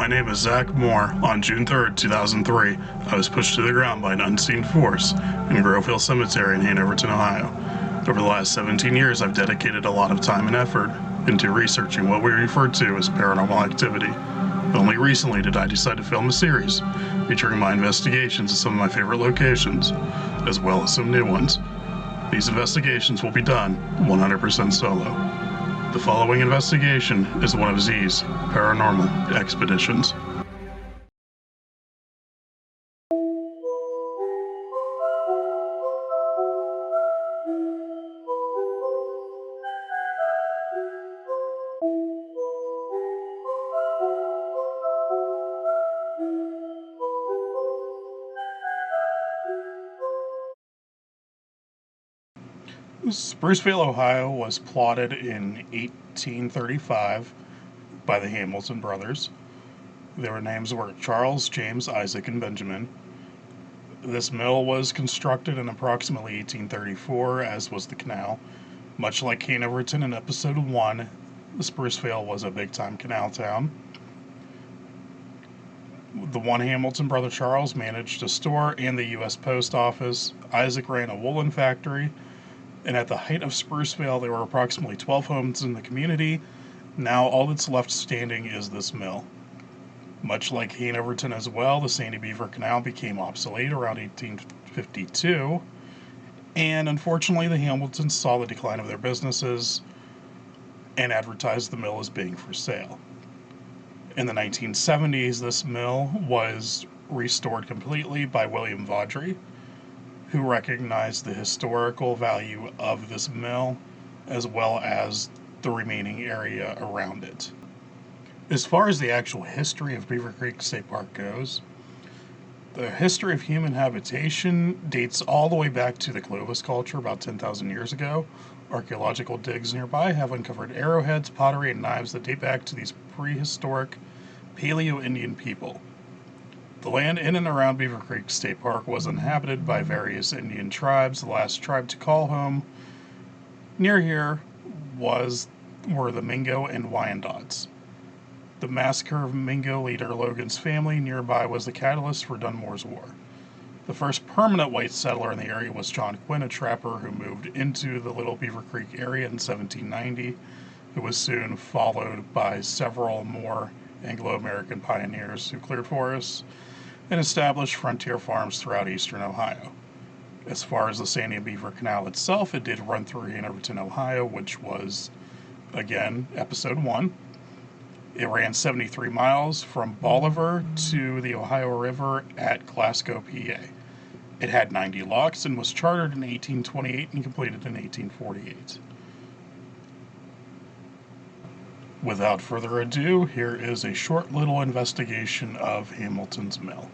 My name is Zach Moore. On June 3rd, 2003, I was pushed to the ground by an unseen force in Grove Hill Cemetery in Hanoverton, Ohio. Over the last 17 years, I've dedicated a lot of time and effort into researching what we refer to as paranormal activity. Only recently did I decide to film a series featuring my investigations at some of my favorite locations, as well as some new ones. These investigations will be done 100% solo. The following investigation is one of Z's paranormal expeditions. Sprucevale, Ohio was plotted in 1835 by the Hamilton brothers. Their names were Charles, James, Isaac, and Benjamin. This mill was constructed in approximately 1834, as was the canal. Much like Hanoverton in episode 1, Sprucevale was a big-time canal town. The one Hamilton brother, Charles, managed a store and the U.S. Post Office. Isaac ran a woolen factory. And at the height of Sprucevale, there were approximately 12 homes in the community. Now all that's left standing is this mill. Much like Hanoverton as well, the Sandy Beaver Canal became obsolete around 1852. And unfortunately, the Hamiltons saw the decline of their businesses and advertised the mill as being for sale. In the 1970s, this mill was restored completely by William Vaudrey, who recognized the historical value of this mill as well as the remaining area around it. As far as the actual history of Beaver Creek State Park goes, the history of human habitation dates all the way back to the Clovis culture about 10,000 years ago. Archaeological digs nearby have uncovered arrowheads, pottery, and knives that date back to these prehistoric Paleo-Indian people. The land in and around Beaver Creek State Park was inhabited by various Indian tribes. The last tribe to call home near here were the Mingo and Wyandots. The massacre of Mingo leader Logan's family nearby was the catalyst for Dunmore's War. The first permanent white settler in the area was John Quinn, a trapper who moved into the Little Beaver Creek area in 1790, who was soon followed by several more Anglo-American pioneers who cleared forests and established frontier farms throughout eastern Ohio. As far as the Sandy Beaver Canal itself, it did run through Hanoverton, Ohio, which was, again, episode 1. It ran 73 miles from Bolivar to the Ohio River at Glasgow, PA. It had 90 locks and was chartered in 1828 and completed in 1848. Without further ado, here is a short little investigation of Hamilton's Mill.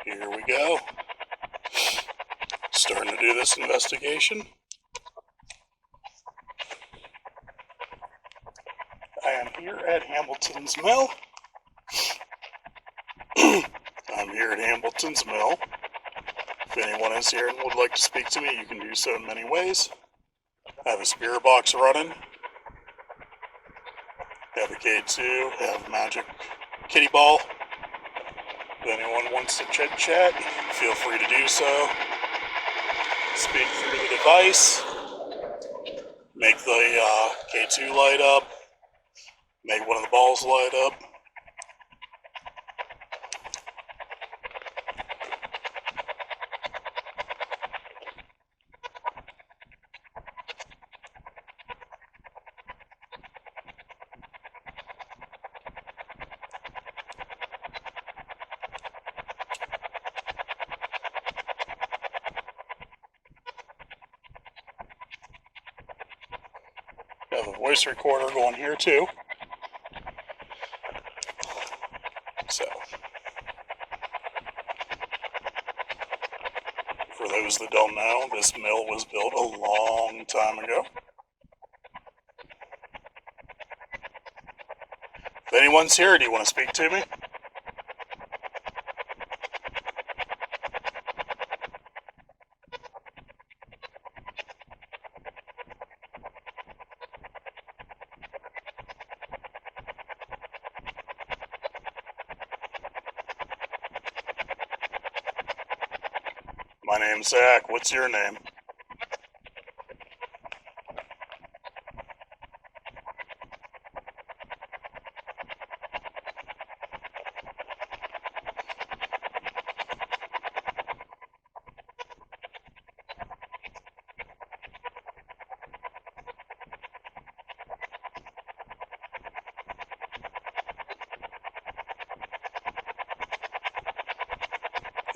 Here we go. Starting to do this investigation. I am here at Hamilton's Mill. I'm here at Hamilton's Mill. If anyone is here and would like to speak to me, you can do so in many ways. I have a spirit box running. Have a K2. Have a magic kitty ball. If anyone wants to chit chat, feel free to do so. Speak through the device. Make the K2 light up. Make one of the balls light up. Have a voice recorder going here too. So, for those that don't know, this mill was built a long time ago. If anyone's here, do you want to speak to me? My name's Zach. What's your name?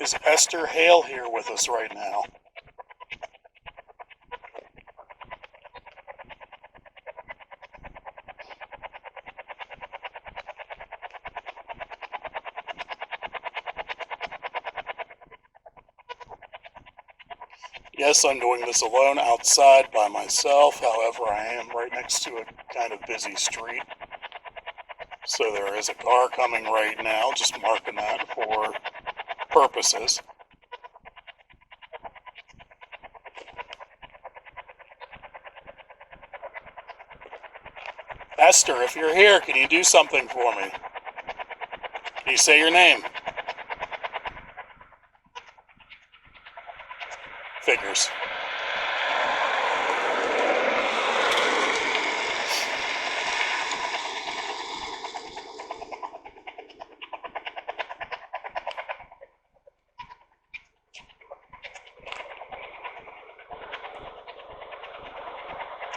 Is Esther Hale here with us right now? Yes, I'm doing this alone outside by myself. However, I am right next to a kind of busy street. So there is a car coming right now, just marking that for purposes. Esther, if you're here, can you do something for me? Can you say your name? Figures.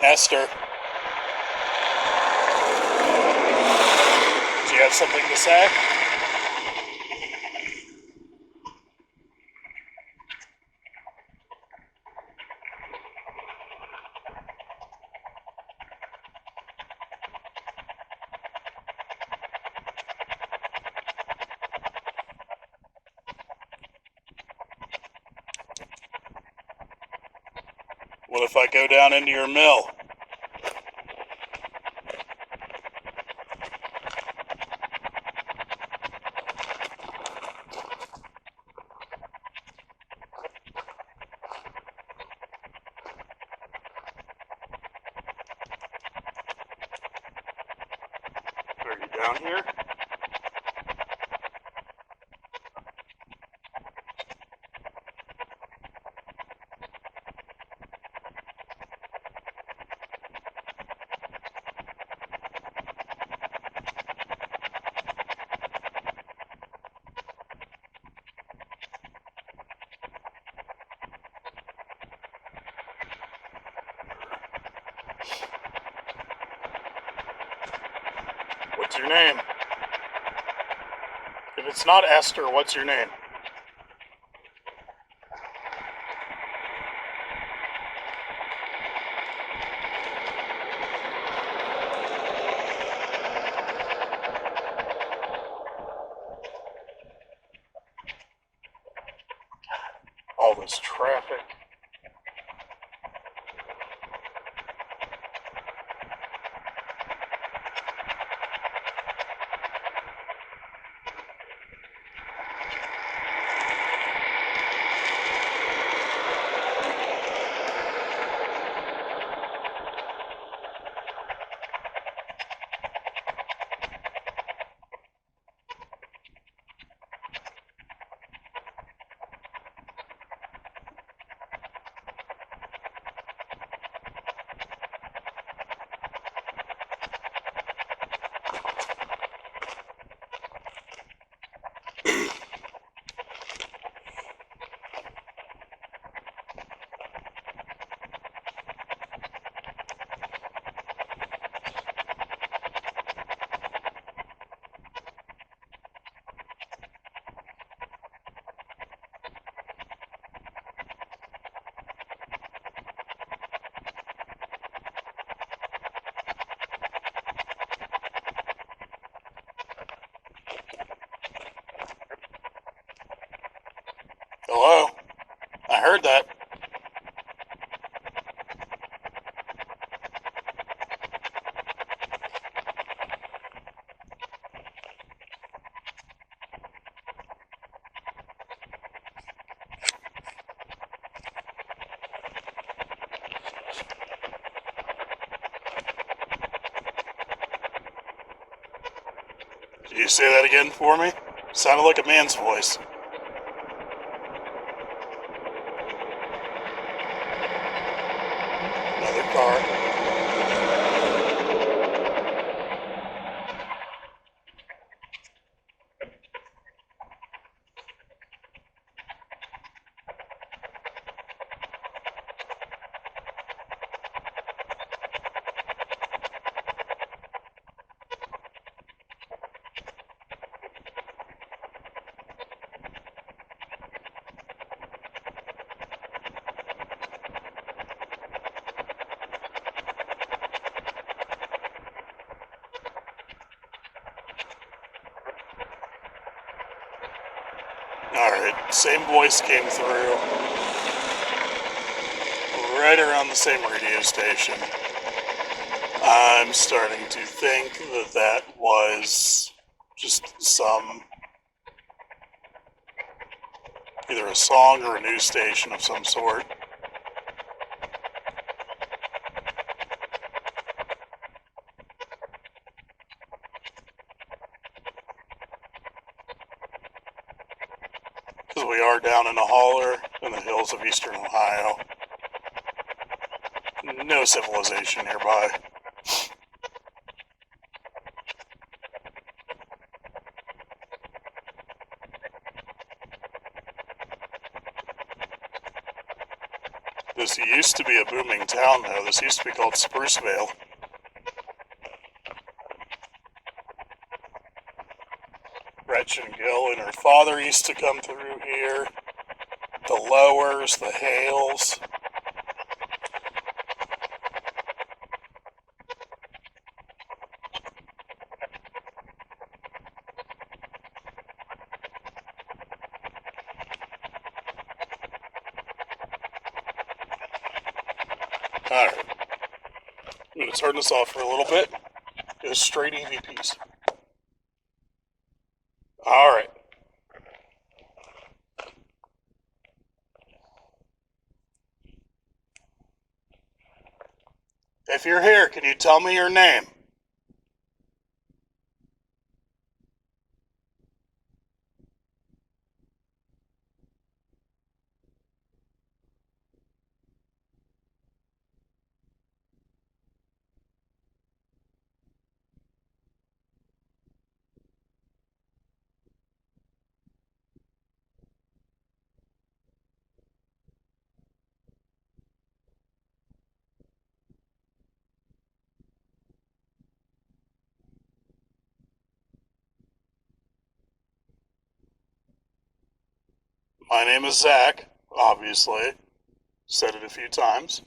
Esther. Do you have something to say? What if I go down into your mill? Are you down here? What's your name? If it's not Esther, what's your name? All this traffic. Hello? I heard that. Can you say that again for me? Sounded like a man's voice. car. Alright, same voice came through. Right around the same radio station. I'm starting to think that that was just some, either a song or a news station of some sort. Because we are down in a holler in the hills of eastern Ohio. No civilization nearby. This used to be a booming town, though. This used to be called Sprucevale. Gretchen and Gills and her father used to come through here. The Lowers, the Hales. Alright. I'm going to turn this off for a little bit. Go straight EVPs. Alright. If you're here, can you tell me your name? My name is Zach, obviously. Said it a few times.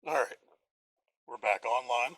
Alright. We're back online.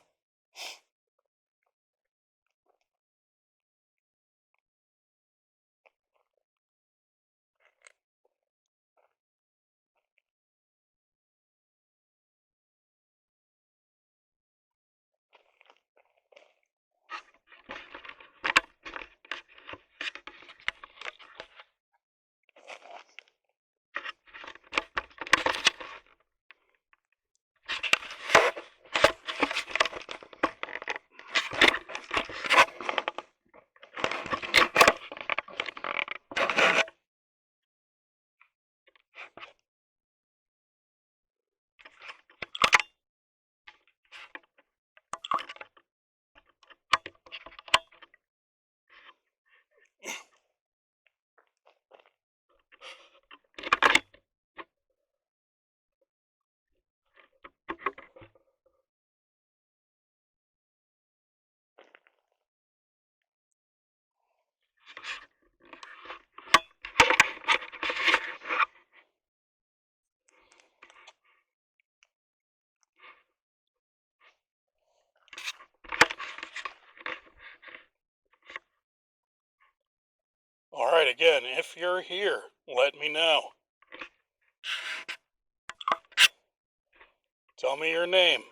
Alright, again, if you're here, let me know. Tell me your name.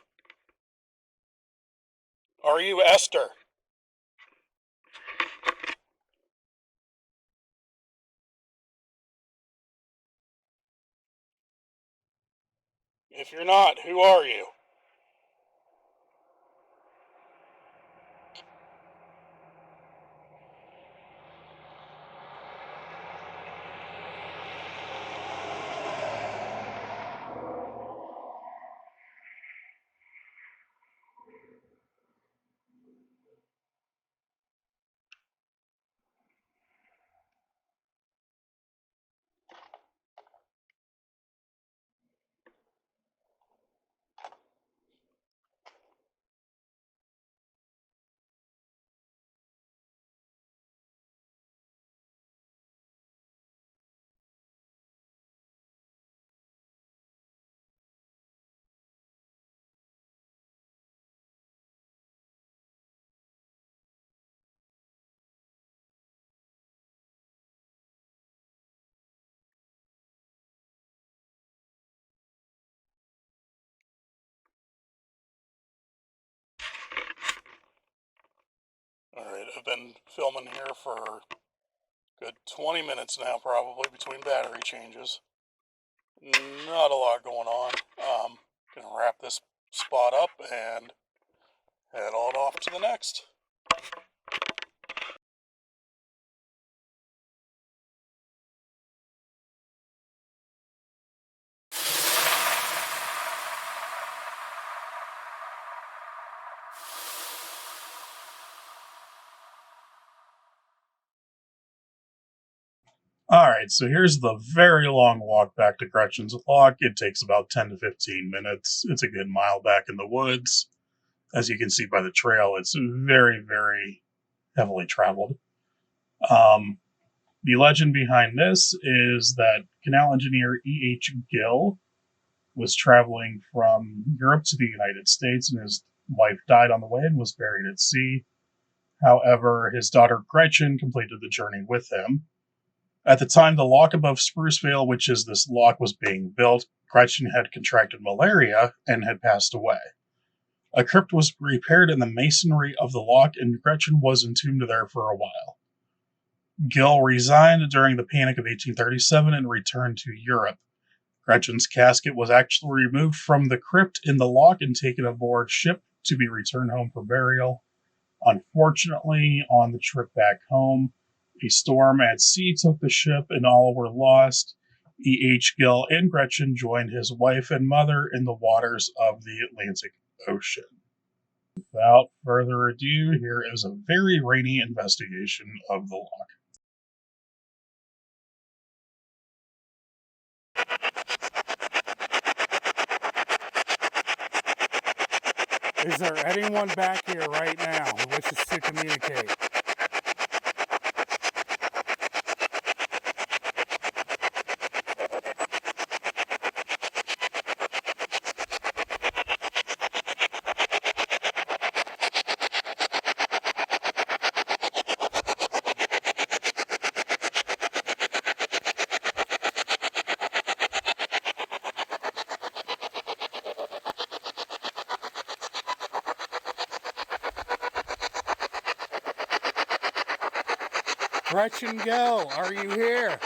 Are you Esther? If you're not, who are you? Alright, I've been filming here for a good 20 minutes now, probably, between battery changes. Not a lot going on. Gonna wrap this spot up and head on off to the next. Alright, so here's the very long walk back to Gretchen's lock. It takes about 10 to 15 minutes. It's a good mile back in the woods. As you can see by the trail, it's very, very heavily traveled. The legend behind this is that canal engineer E.H. Gill was traveling from Europe to the United States, and his wife died on the way and was buried at sea. However, his daughter Gretchen completed the journey with him. At the time the lock above Sprucevale, which is this lock, was being built, Gretchen had contracted malaria and had passed away. A crypt was repaired in the masonry of the lock, and Gretchen was entombed there for a while. Gill resigned during the Panic of 1837 and returned to Europe. Gretchen's casket was actually removed from the crypt in the lock and taken aboard ship to be returned home for burial. Unfortunately, on the trip back home, a storm at sea took the ship and all were lost. E.H. Gill and Gretchen joined his wife and mother in the waters of the Atlantic Ocean. Without further ado, here is a very rainy investigation of the lock. Is there anyone back here right now who wishes to communicate? Gretchen Gill, are you here?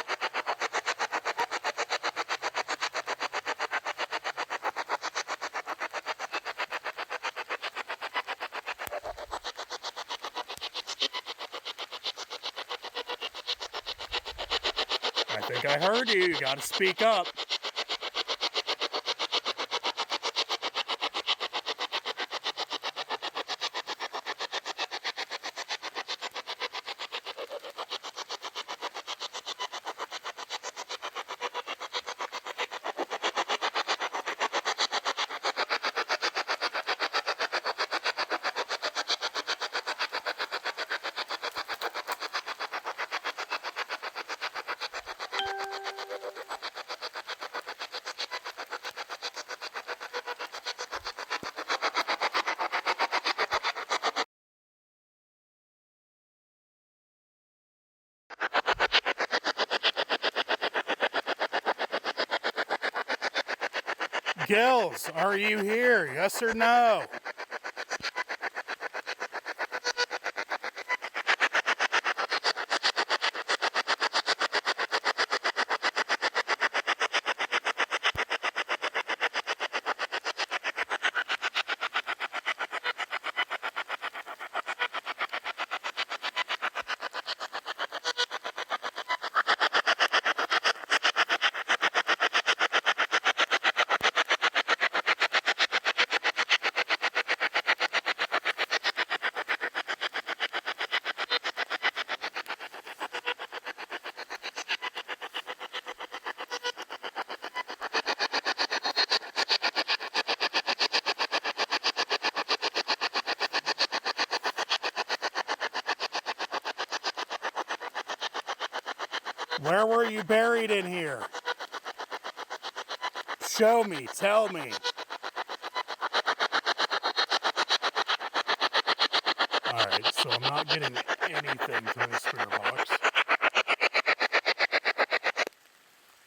I think I heard you. You gotta speak up. Gills, are you here? Yes or no? Where were you buried in here? Show me, tell me. Alright, so I'm not getting anything from the spirit box.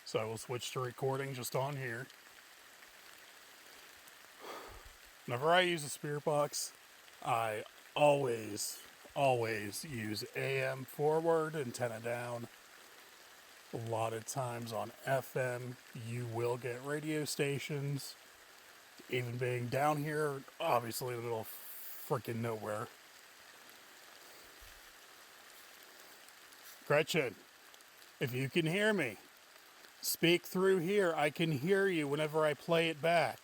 So I will switch to recording just on here. Whenever I use a spirit box, I always use AM forward, antenna down. A lot of times on FM, you will get radio stations. Even being down here, obviously in the middle of freaking nowhere. Gretchen, if you can hear me, speak through here. I can hear you whenever I play it back.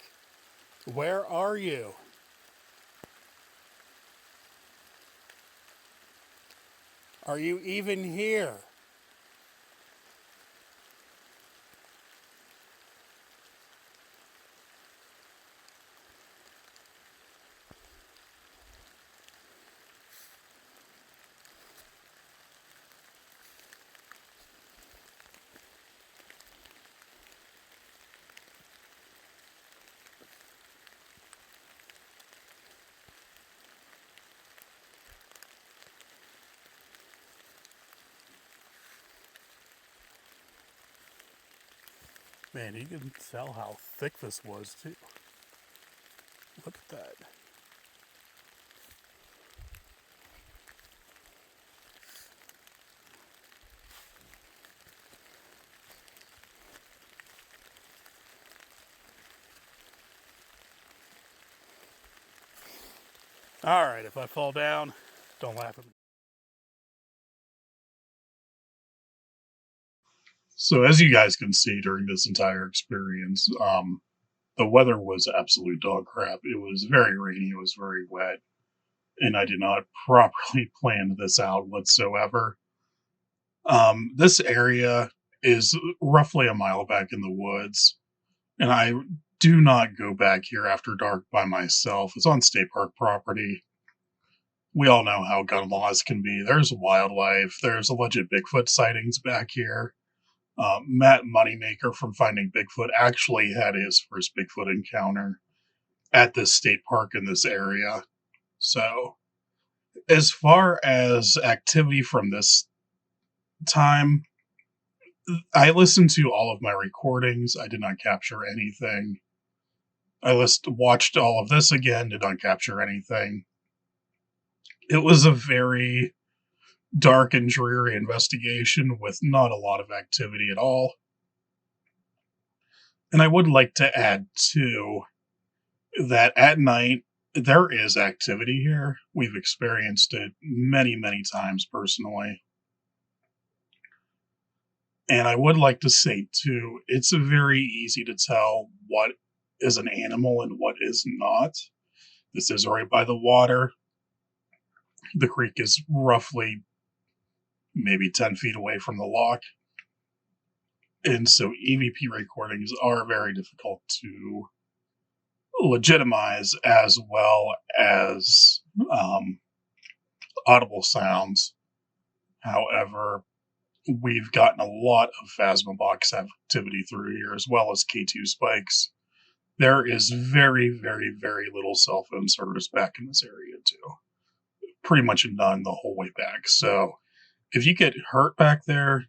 Where are you? Are you even here? Man, you can tell how thick this was, too. Look at that. Alright, if I fall down, don't laugh at me. So as you guys can see during this entire experience, the weather was absolute dog crap. It was very rainy, it was very wet, and I did not properly plan this out whatsoever. This area is roughly a mile back in the woods, and I do not go back here after dark by myself. It's on state park property. We all know how gun laws can be. There's wildlife, there's alleged Bigfoot sightings back here. Matt Moneymaker from Finding Bigfoot actually had his first Bigfoot encounter at this state park in this area. So, as far as activity from this time, I listened to all of my recordings. I did not capture anything. Watched all of this again, did not capture anything. It was a very dark and dreary investigation with not a lot of activity at all. And I would like to add, too, that at night, there is activity here. We've experienced it many, many times personally. And I would like to say, too, it's very easy to tell what is an animal and what is not. This is right by the water. The creek is roughly maybe 10 feet away from the lock. And so EVP recordings are very difficult to legitimize, as well as audible sounds. However, we've gotten a lot of Phasmabox activity through here, as well as K2 spikes. There is very, very, very little cell phone service back in this area, too. Pretty much none the whole way back. So, if you get hurt back there,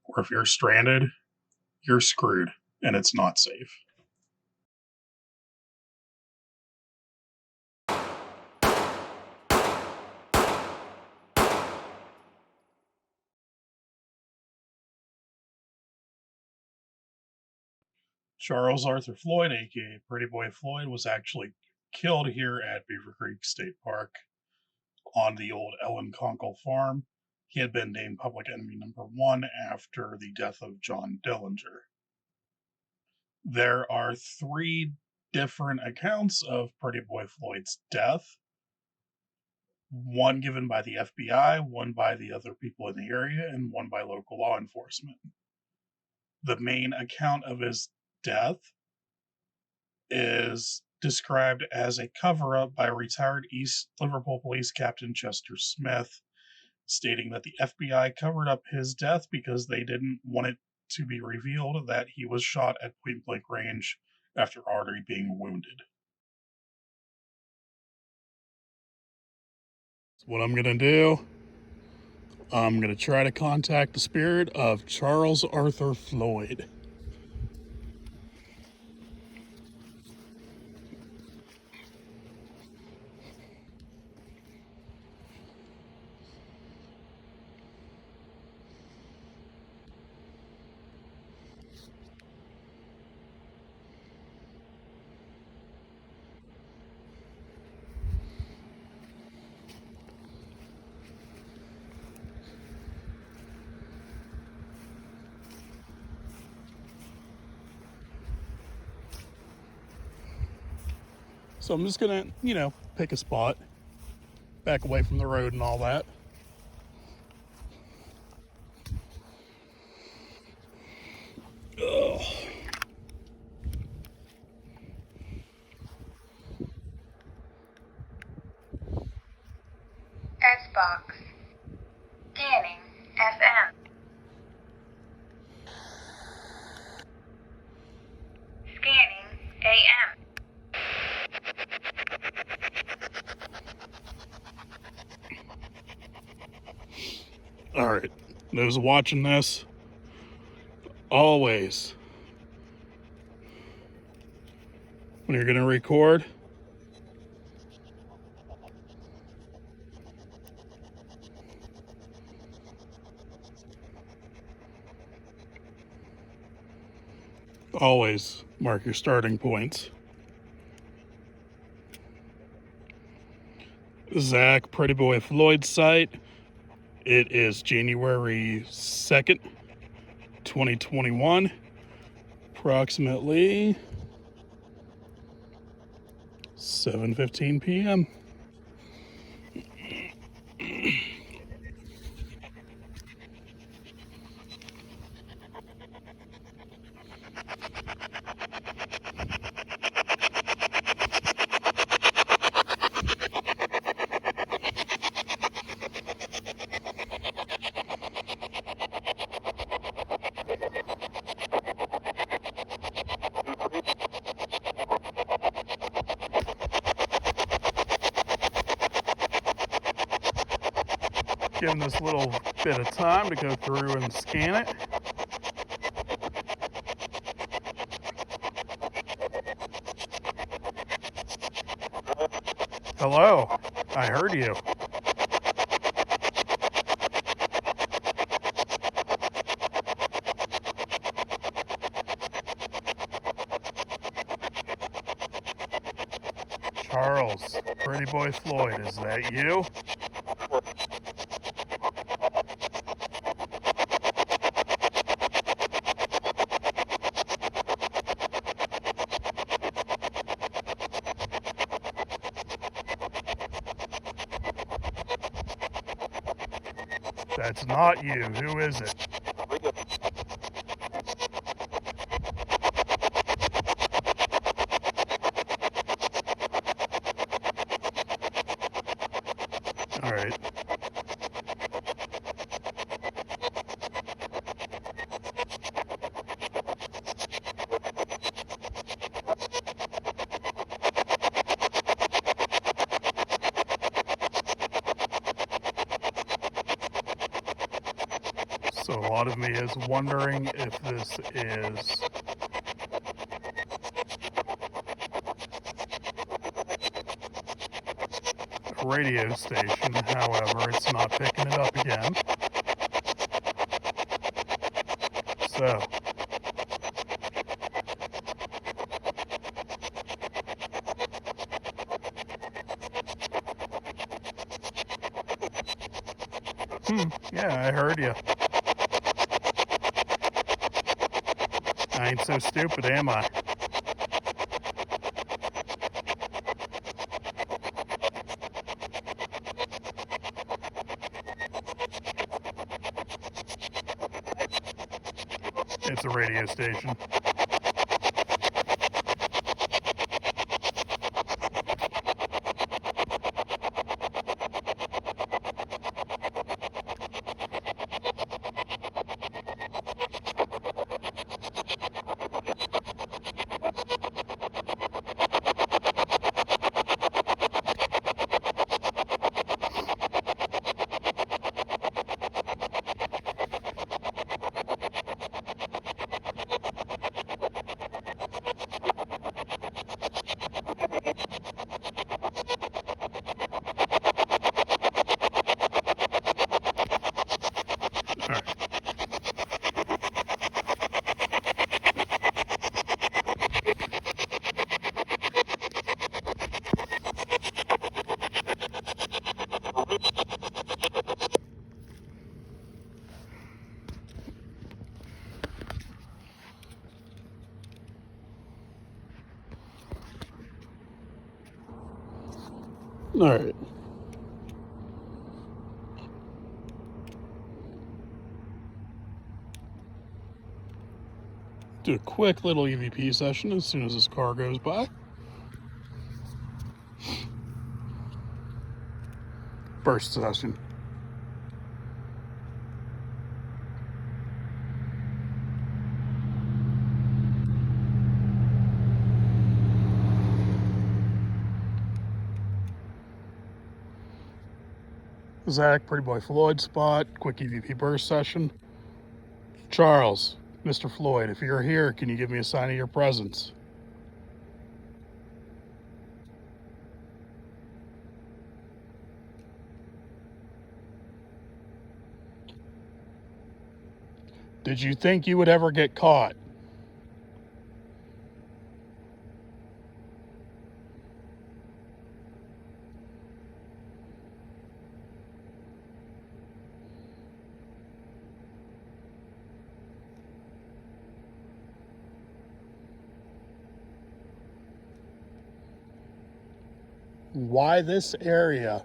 or if you're stranded, you're screwed, and it's not safe. Charles Arthur Floyd, aka Pretty Boy Floyd, was actually killed here at Beaver Creek State Park on the old Ellen Conkle farm. He had been named public enemy number 1 after the death of John Dillinger. There are 3 different accounts of Pretty Boy Floyd's death. One given by the FBI, one by the other people in the area, and one by local law enforcement. The main account of his death is described as a cover-up by retired East Liverpool Police Captain Chester Smith stating that the FBI covered up his death because they didn't want it to be revealed that he was shot at point blank range after already being wounded. What I'm going to do, I'm going to try to contact the spirit of Charles Arthur Floyd. So I'm just going to, pick a spot, back away from the road and all that. Ugh. S-Box. Scanning FM. Scanning AM. Alright, those watching this, always, when you're going to record, always mark your starting points. Zach, Pretty Boy Floyd site. It is January 2nd, 2021, approximately 7:15 p.m. Giving this little bit of time to go through and scan it. Hello, I heard you. Charles, Pretty Boy Floyd, is that you? That's not you. Who is it? All right. So a lot of me is wondering if this is a radio station. However, it's not picking it up again. So yeah, I heard you. I ain't so stupid, am I? It's a radio station. Alright. Do a quick little EVP session as soon as this car goes by. Burst session. Zach, Pretty Boy Floyd spot, quick EVP burst session. Charles, Mr. Floyd, if you're here, can you give me a sign of your presence? Did you think you would ever get caught? Why this area?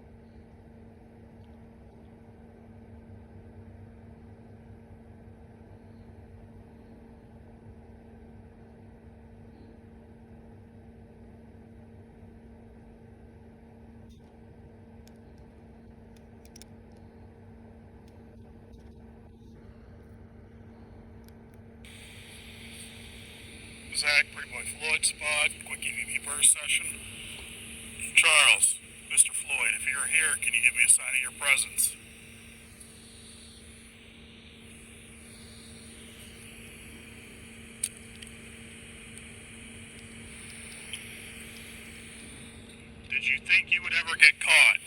Zach, Pretty Boy Floyd spot, quick EVP burst session. Charles, Mr. Floyd, if you're here, can you give me a sign of your presence? Did you think you would ever get caught?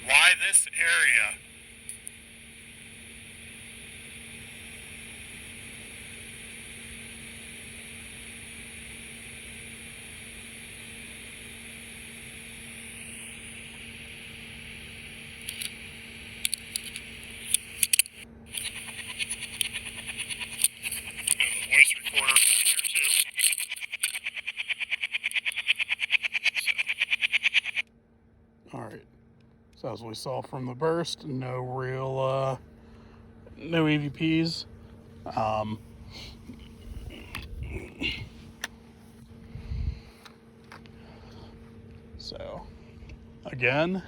Why this area? Voice recorder here too. Alright. So as we saw from the burst, no real no EVPs. So again,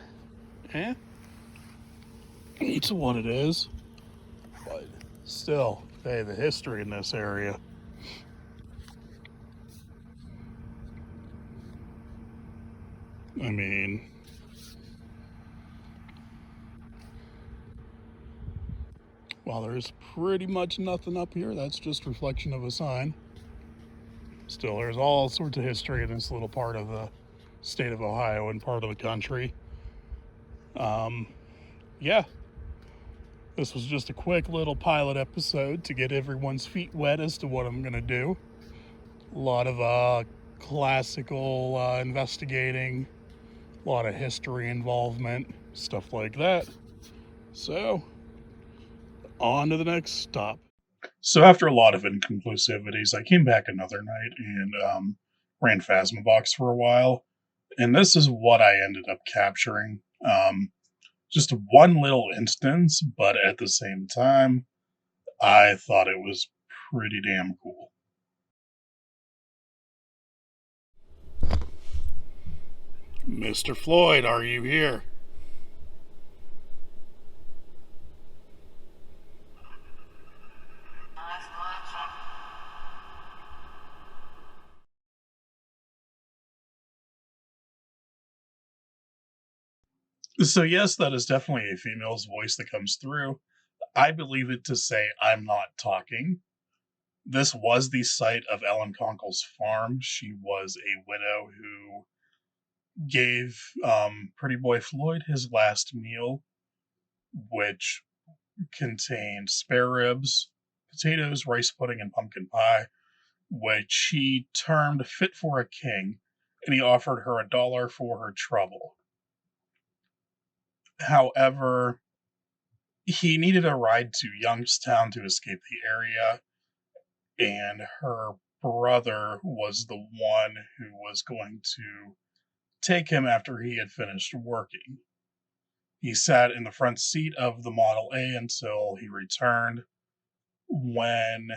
it's what it is. But still, hey, the history in this area. I mean, while there's pretty much nothing up here, that's just reflection of a sign. Still, there's all sorts of history in this little part of the state of Ohio and part of the country. Yeah, this was just a quick little pilot episode to get everyone's feet wet as to what I'm gonna do. A lot of classical investigating, a lot of history involvement, stuff like that. So, on to the next stop. So after a lot of inconclusivities, I came back another night and ran Phasmabox for a while. And this is what I ended up capturing. Just one little instance, but at the same time, I thought it was pretty damn cool. Mr. Floyd, are you here? So yes, that is definitely a female's voice that comes through. I believe it to say I'm not talking. This was the site of Ellen Conkle's farm. She was a widow who gave Pretty Boy Floyd his last meal, which contained spare ribs, potatoes, rice pudding, and pumpkin pie, which he termed fit for a king, and he offered her $1 for her trouble. However, he needed a ride to Youngstown to escape the area, and her brother was the one who was going to take him after he had finished working. He sat in the front seat of the Model A until he returned. When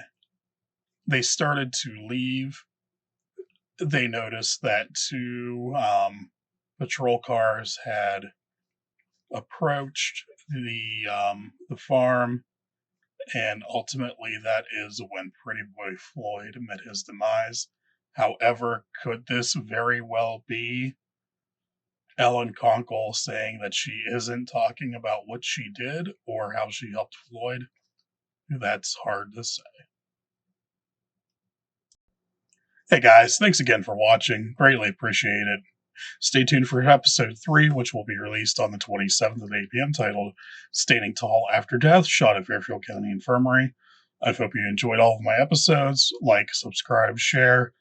they started to leave, they noticed that two patrol cars had approached the farm, and ultimately that is when Pretty Boy Floyd met his demise. However, could this very well be Ellen Conkle saying that she isn't talking about what she did or how she helped Floyd? That's hard to say. Hey guys, thanks again for watching. Greatly appreciate it. Stay tuned for episode 3, which will be released on the 27th at 8 p.m., titled Standing Tall After Death, shot at Fairfield County Infirmary. I hope you enjoyed all of my episodes. Like, subscribe, share,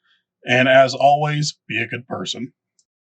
and as always, be a good person.